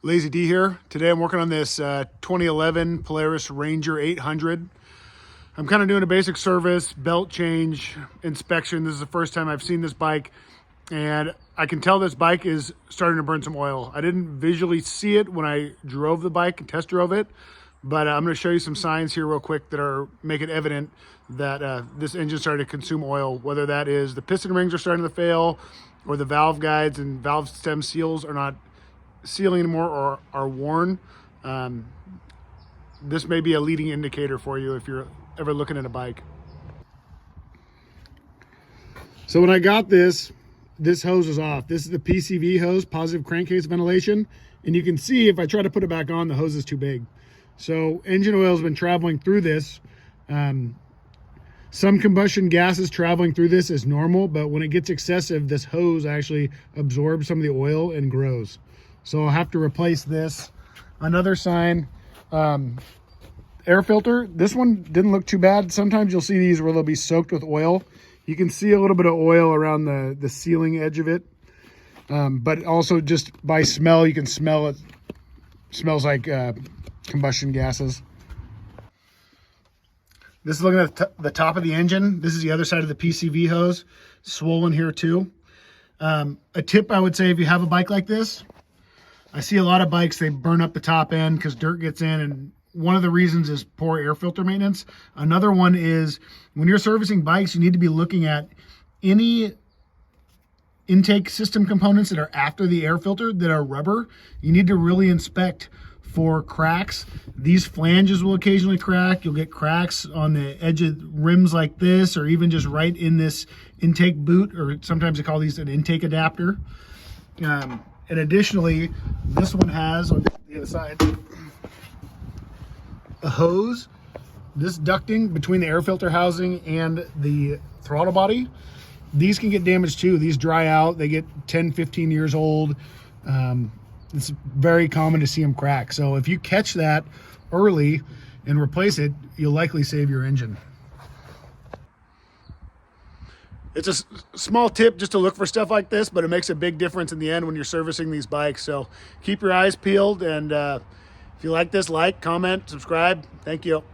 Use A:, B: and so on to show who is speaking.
A: Lazy D here. Today I'm working on this 2011 Polaris Ranger 800. I'm kind of doing a basic service, belt change, inspection. This is the first time I've seen this bike, and I can tell this bike is starting to burn some oil. I didn't visually see it when I drove the bike and test drove it, but I'm going to show you some signs here real quick that are make it evident that this engine started to consume oil, whether that is the piston rings are starting to fail or the valve guides and valve stem seals are not sealing anymore or are worn. This may be a leading indicator for you if you're ever looking at a bike. So when I got this hose is off. This is the PCV hose, positive crankcase ventilation, and you can see if I try to put it back on, the hose is too big. So engine oil has been traveling through this. Some combustion gases traveling through this is normal, but when it gets excessive, this hose actually absorbs some of the oil and grows. So I'll have to replace this. Another sign, air filter. This one didn't look too bad. Sometimes you'll see these where they'll be soaked with oil. You can see a little bit of oil around the sealing edge of it. But also just by smell, you can smell it. Smells like combustion gases. This is looking at the top of the engine. This is the other side of the PCV hose, swollen here too. A tip I would say if you have a bike like this, I see a lot of bikes, they burn up the top end because dirt gets in, and one of the reasons is poor air filter maintenance. Another one is when you're servicing bikes, you need to be looking at any intake system components that are after the air filter that are rubber. You need to really inspect for cracks. These flanges will occasionally crack. You'll get cracks on the edge of rims like this, or even just right in this intake boot, or sometimes they call these an intake adapter. And additionally, this one has, on the other side, a hose. This ducting between the air filter housing and the throttle body, these can get damaged too. These dry out, they get 10, 15 years old. It's very common to see them crack. So if you catch that early and replace it, you'll likely save your engine. It's a small tip just to look for stuff like this, but it makes a big difference in the end when you're servicing these bikes. So keep your eyes peeled, and if you like this, like, comment, subscribe. Thank you.